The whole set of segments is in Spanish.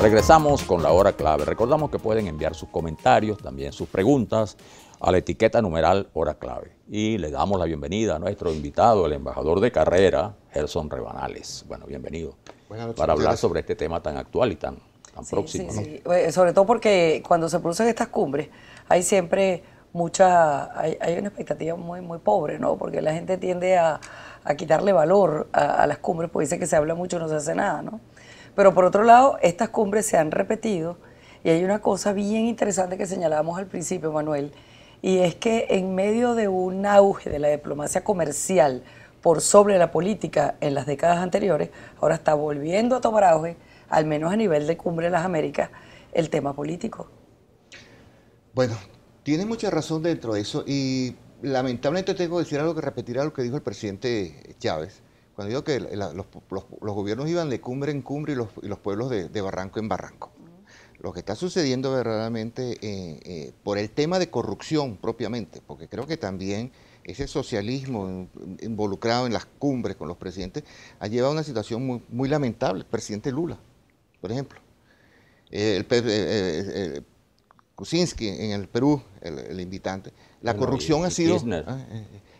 Regresamos con la hora clave. Recordamos que pueden enviar sus comentarios, también sus preguntas, a la etiqueta numeral hora clave. Y le damos la bienvenida a nuestro invitado, el embajador de carrera, Gerson Rebanales. Bueno, bienvenido. Para hablar sobre este tema tan actual y tan próximo. Sí, ¿no? Sí. Sobre todo porque cuando se producen estas cumbres, hay siempre hay una expectativa muy pobre, ¿no? Porque la gente tiende a quitarle valor a las cumbres, porque dice que se habla mucho y no se hace nada, ¿no? Pero por otro lado, estas cumbres se han repetido y hay una cosa bien interesante que señalábamos al principio, Manuel, y es que en medio de un auge de la diplomacia comercial por sobre la política en las décadas anteriores, ahora está volviendo a tomar auge, al menos a nivel de Cumbre de las Américas, el tema político. Bueno, tiene mucha razón dentro de eso y lamentablemente tengo que decir algo que repetirá lo que dijo el presidente Chávez, cuando dijo que los gobiernos iban de cumbre en cumbre y los pueblos de barranco en barranco. Lo que está sucediendo verdaderamente por el tema de corrupción propiamente, porque creo que también ese socialismo involucrado en las cumbres con los presidentes ha llevado a una situación muy lamentable. El presidente Lula, por ejemplo, Kuczynski en el Perú, invitante, la corrupción ha sido...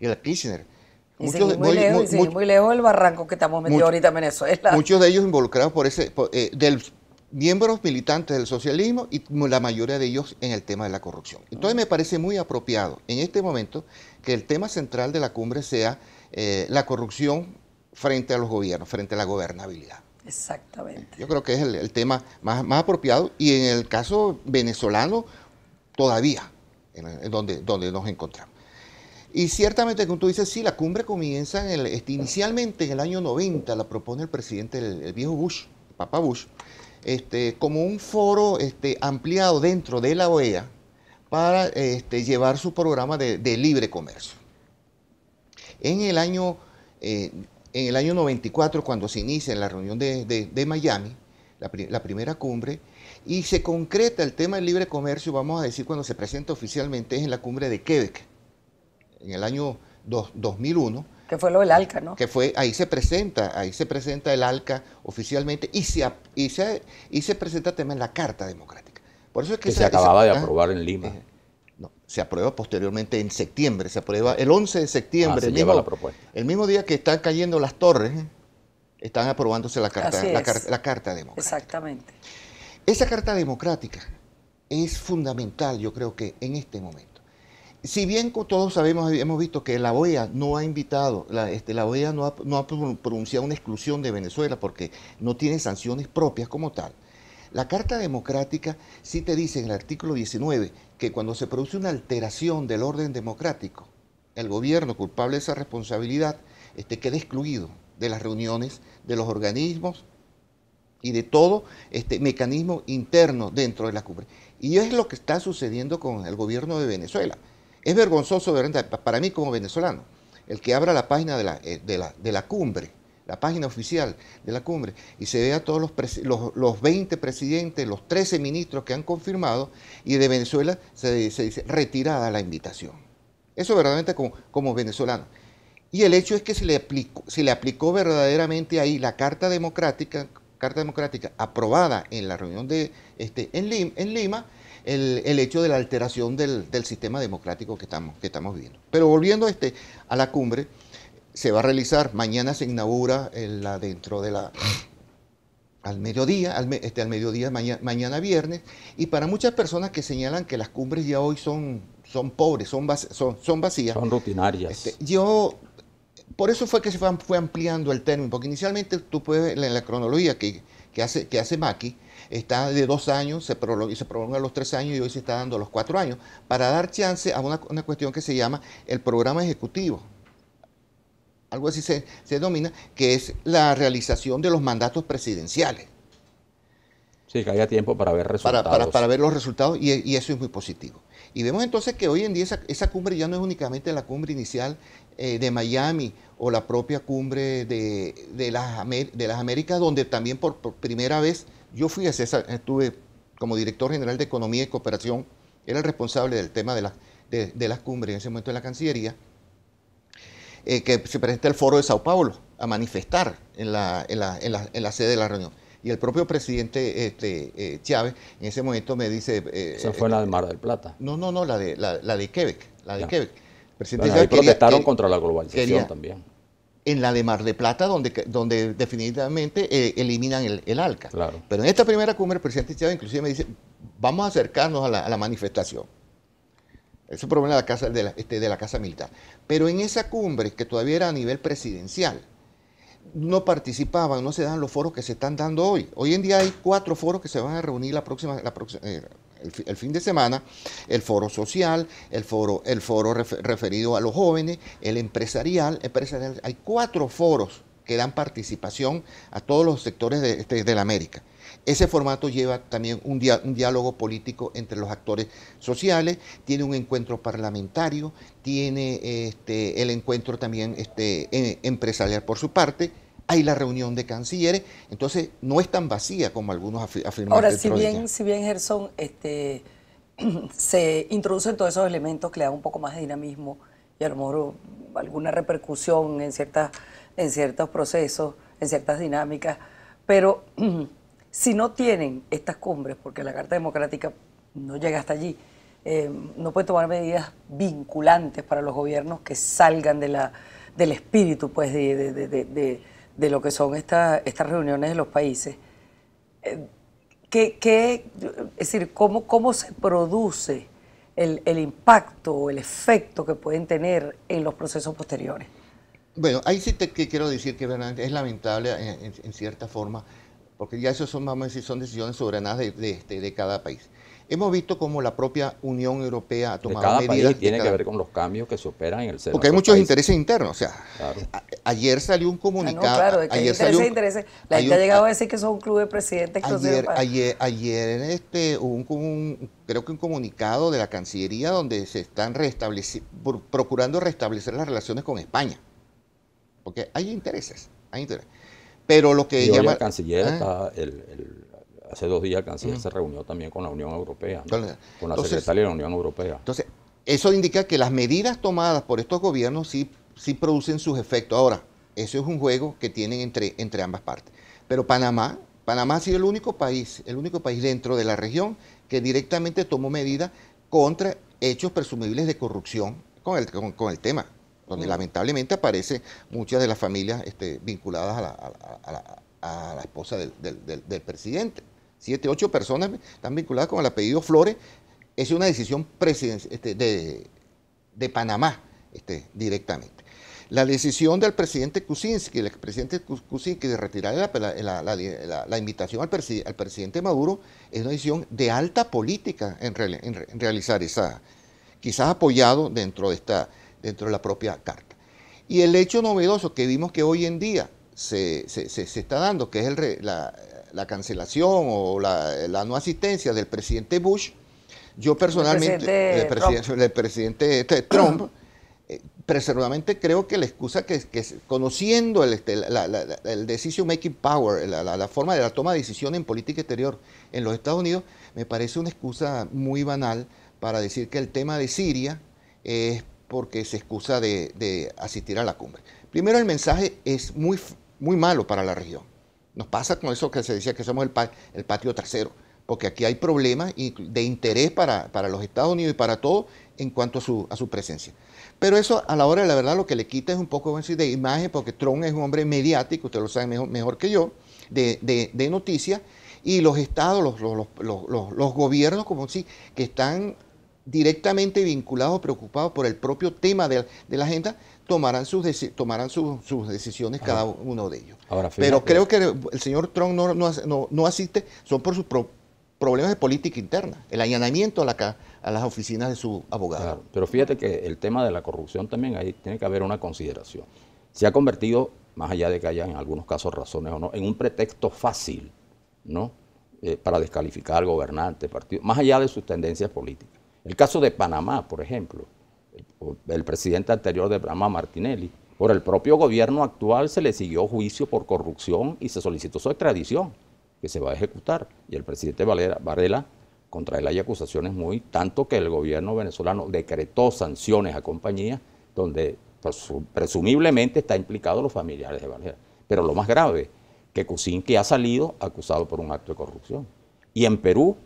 y el Kirchner. Seguimos muy lejos del barranco que estamos metidos ahorita en Venezuela. Muchos de ellos involucrados del miembros militantes del socialismo y la mayoría de ellos en el tema de la corrupción. Entonces me parece muy apropiado en este momento que el tema central de la cumbre sea la corrupción frente a los gobiernos, frente a la gobernabilidad. Exactamente. Yo creo que es el tema más apropiado y en el caso venezolano todavía, donde nos encontramos. Y ciertamente, como tú dices, sí, la cumbre comienza inicialmente en el año 90, la propone el presidente, el viejo Bush, el Papa Bush, como un foro ampliado dentro de la OEA para llevar su programa de libre comercio. En el año 94, cuando se inicia en la reunión de Miami, la primera cumbre, y se concreta el tema del libre comercio, vamos a decir, cuando se presenta oficialmente, es en la cumbre de Quebec, en el año 2001. Que fue lo del ALCA, ¿no? Que fue, ahí se presenta el ALCA oficialmente y se presenta también la Carta Democrática. Por eso es que se acababa de aprobar en Lima. No, se aprueba posteriormente en septiembre, se aprueba el 11 de septiembre. Se lleva la propuesta. El mismo día que están cayendo las torres, están aprobándose la Carta Democrática. Exactamente. Esa Carta Democrática es fundamental, yo creo que en este momento. Si bien todos sabemos, hemos visto que la OEA no ha invitado, la OEA no ha pronunciado una exclusión de Venezuela porque no tiene sanciones propias como tal. La Carta Democrática sí te dice en el artículo 19 que cuando se produce una alteración del orden democrático, el gobierno culpable de esa responsabilidad queda excluido de las reuniones de los organismos y de todo mecanismo interno dentro de la cumbre. Y es lo que está sucediendo con el gobierno de Venezuela. Es vergonzoso para mí como venezolano, el que abra la página de la cumbre, la página oficial de la cumbre, y se vea todos los 20 presidentes, los 13 ministros que han confirmado, y de Venezuela se dice retirada la invitación. Eso verdaderamente como venezolano. Y el hecho es que se le aplicó verdaderamente ahí la Carta Democrática aprobada en la reunión en Lima, el hecho de la alteración del sistema democrático que estamos viviendo. Pero volviendo a la cumbre, se va a realizar, mañana se inaugura al mediodía, mañana viernes, y para muchas personas que señalan que las cumbres ya hoy son pobres, son vacías. Son rutinarias. Por eso fue que se fue ampliando el término, porque inicialmente tú puedes ver en la cronología que hace Maki, está de 2 años, se prolonga a los 3 años y hoy se está dando a los 4 años, para dar chance a una cuestión que se llama el programa ejecutivo. Algo así se denomina, que es la realización de los mandatos presidenciales. Sí, que haya tiempo para ver resultados. Para ver los resultados y eso es muy positivo. Y vemos entonces que hoy en día esa cumbre ya no es únicamente la cumbre inicial de Miami o la propia cumbre de las Américas, donde también por primera vez yo estuve como director general de Economía y Cooperación, era el responsable del tema de las cumbres en ese momento en la Cancillería, que se presenta el Foro de Sao Paulo a manifestar en la sede de la reunión. Y el propio presidente Chávez en ese momento me dice... Esa fue la de Mar del Plata. No, la de Quebec. La de Quebec. El presidente Bueno, ahí Chávez protestaron contra la globalización también. En la de Mar del Plata, donde definitivamente eliminan el ALCA. Claro. Pero en esta primera cumbre el presidente Chávez inclusive me dice, vamos a acercarnos a la manifestación. Eso proviene de la Casa Militar. Pero en esa cumbre, que todavía era a nivel presidencial, no participaban, no se dan los foros que se están dando hoy. Hoy en día hay 4 foros que se van a reunir el fin de semana: el foro social, el foro referido a los jóvenes, el empresarial. Hay 4 foros que dan participación a todos los sectores de la América. Ese formato lleva también un diálogo político entre los actores sociales, tiene un encuentro parlamentario, tiene el encuentro también empresarial por su parte, hay la reunión de cancilleres, entonces no es tan vacía como algunos afirman. Ahora, si bien Gerson, se introducen todos esos elementos que le dan un poco más de dinamismo y a lo mejor alguna repercusión en ciertos procesos, en ciertas dinámicas, pero si no tienen estas cumbres, porque la Carta Democrática no llega hasta allí, no pueden tomar medidas vinculantes para los gobiernos que salgan del espíritu pues, de lo que son estas reuniones de los países. Es decir, ¿cómo se produce el impacto o el efecto que pueden tener en los procesos posteriores? Bueno, ahí sí que quiero decir que es lamentable en cierta forma, porque ya eso vamos a decir, son decisiones soberanas de cada país. Hemos visto cómo la propia Unión Europea ha tomado medidas. Cada país tiene que ver con los cambios que se operan en el seno. Porque hay muchos intereses internos. O sea, claro. Ayer salió un comunicado. Claro, de que hay intereses. La gente ha llegado a decir que son un club de presidentes. Ayer creo que un comunicado de la Cancillería donde se están procurando restablecer las relaciones con España. Porque hay intereses. Pero lo que llama... El canciller hace 2 días el canciller se reunió también con la Unión Europea, ¿no? Con la secretaria de la Unión Europea. Entonces, eso indica que las medidas tomadas por estos gobiernos sí producen sus efectos. Ahora, eso es un juego que tienen entre ambas partes. Pero Panamá ha sido el único país dentro de la región que directamente tomó medidas contra hechos presumibles de corrupción con el tema, donde lamentablemente aparecen muchas de las familias vinculadas a la esposa del presidente. 7, 8 personas están vinculadas con el apellido Flores. Es una decisión de Panamá directamente. La decisión del presidente Kuczynski, el expresidente Kuczynski, de retirar la invitación al presidente Maduro, es una decisión de alta política en realizar esa, quizás apoyado dentro de la propia carta. Y el hecho novedoso que vimos que hoy en día se está dando, que es la cancelación o la no asistencia del presidente Bush, yo personalmente, el presidente Trump, personalmente creo que la excusa que conociendo el decision making power, la forma de la toma de decisión en política exterior en los Estados Unidos, me parece una excusa muy banal para decir que el tema de Siria es porque se excusa de asistir a la cumbre. Primero, el mensaje es muy malo para la región. Nos pasa con eso que se decía que somos el patio trasero, porque aquí hay problemas de interés para los Estados Unidos y para todos en cuanto a su presencia. Pero eso, a la hora de la verdad, lo que le quita es un poco de imagen, porque Trump es un hombre mediático, usted lo sabe mejor que yo, de noticias, y los estados, los gobiernos, como sí, que están directamente vinculados, preocupados por el propio tema de la agenda, tomarán sus decisiones cada uno de ellos. Ahora, pero creo que el señor Trump no asiste, son por sus problemas de política interna, el allanamiento a las oficinas de su abogado. Claro, pero fíjate que el tema de la corrupción también ahí tiene que haber una consideración. Se ha convertido, más allá de que haya en algunos casos razones o no, en un pretexto fácil, ¿no? Para descalificar al gobernante, partido, más allá de sus tendencias políticas. El caso de Panamá, por ejemplo, el presidente anterior de Panamá, Martinelli, por el propio gobierno actual se le siguió juicio por corrupción y se solicitó su extradición, que se va a ejecutar. Y el presidente Varela, contra él hay acusaciones tanto que el gobierno venezolano decretó sanciones a compañías donde presumiblemente está implicado los familiares de Varela. Pero lo más grave, que Kuczynski ha salido acusado por un acto de corrupción. Y en Perú,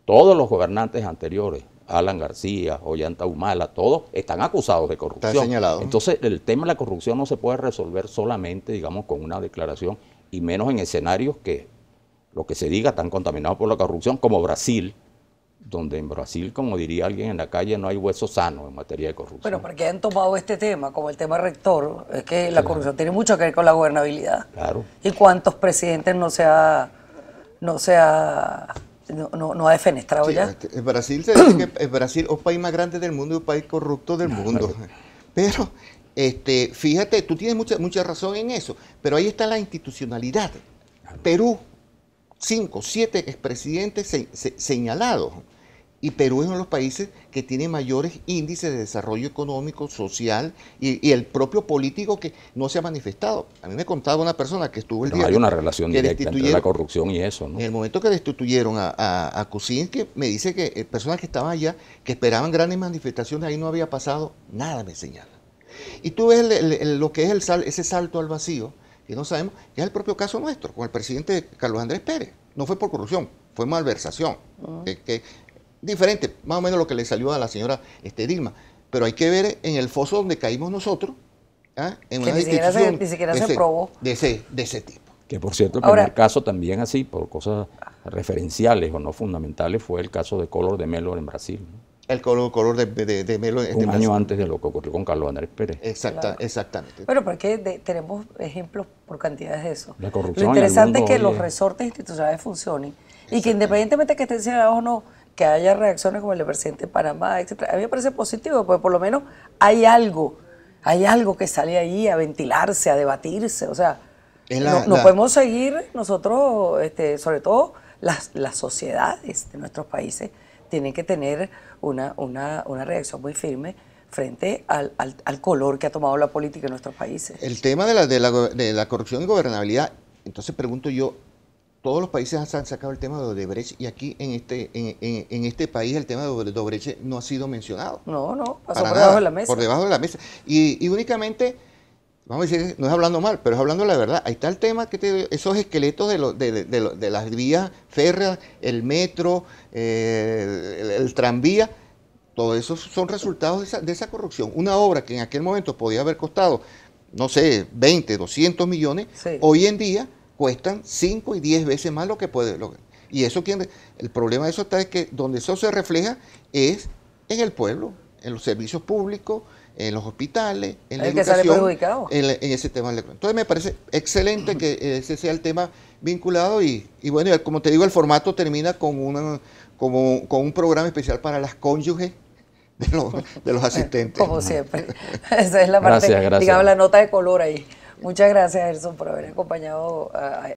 todos los gobernantes anteriores, Alan García, Ollanta Humala, todos están acusados de corrupción. Está señalado. Entonces, el tema de la corrupción no se puede resolver solamente, digamos, con una declaración, y menos en escenarios que lo que se diga están contaminados por la corrupción, como Brasil, donde en Brasil, como diría alguien en la calle, no hay hueso sano en materia de corrupción. Bueno, porque han tomado este tema como el tema rector, es que la corrupción tiene mucho que ver con la gobernabilidad. Claro. ¿Y cuántos presidentes no ha defenestrado Sí, ya? en Brasil se dice que Brasil es el país más grande del mundo y el país corrupto del mundo. Pero fíjate, tú tienes mucha razón en eso, pero ahí está la institucionalidad. Perú, 5, 7 expresidentes señalados. Y Perú es uno de los países que tiene mayores índices de desarrollo económico, social y el propio político que no se ha manifestado. A mí me contaba una persona que estuvo el Pero día... hay una relación que directa entre la corrupción y eso, ¿no? En el momento que destituyeron a Kuczynski, me dice que personas que estaban allá, que esperaban grandes manifestaciones, ahí no había pasado nada, me señala. Y tú ves lo que es ese salto al vacío, que no sabemos, que es el propio caso nuestro, con el presidente Carlos Andrés Pérez. No fue por corrupción, fue malversación. Diferente, más o menos lo que le salió a la señora Dilma. Pero hay que ver en el foso donde caímos nosotros, en una institución ni siquiera se probó. De ese tipo. Que por cierto, el Ahora, primer caso también así, por cosas referenciales o no fundamentales, fue el caso de Collor de Mello en Brasil, ¿no? El color de Melo. Un año antes de lo que ocurrió con Carlos Andrés Pérez. Claro. Exactamente. Bueno, porque tenemos ejemplos por cantidades de eso. La corrupción Lo interesante en es el que mundo los resortes institucionales funcionen y que independientemente que estén señalados o no, que haya reacciones como el del presidente de Panamá, etcétera. A mí me parece positivo, porque por lo menos hay algo que sale ahí a ventilarse, a debatirse. O sea, no podemos seguir nosotros, sobre todo las sociedades de nuestros países, tienen que tener una reacción muy firme frente al color que ha tomado la política en nuestros países. El tema de la corrupción y gobernabilidad, entonces pregunto yo, todos los países han sacado el tema de Odebrecht y aquí en este país el tema de Odebrecht no ha sido mencionado. No, pasó por debajo de la mesa. Por debajo de la mesa. Y únicamente, vamos a decir, no es hablando mal, pero es hablando la verdad. Ahí está el tema, esos esqueletos de las vías férreas, el metro, el tranvía, todo eso son resultados de esa corrupción. Una obra que en aquel momento podía haber costado, no sé, 20, 200 millones, sí, hoy en día cuestan 5 y 10 veces más lo que puede. Y eso, el problema de eso está es que donde eso se refleja es en el pueblo, en los servicios públicos, en los hospitales, en la educación, sale perjudicado. En ese tema. Entonces me parece excelente que ese sea el tema vinculado y bueno, como te digo, el formato termina con un programa especial para las cónyuges de los asistentes. Como siempre. Esa es la parte, Gracias. digamos, la nota de color ahí. Muchas gracias, Gerson, por haber acompañado a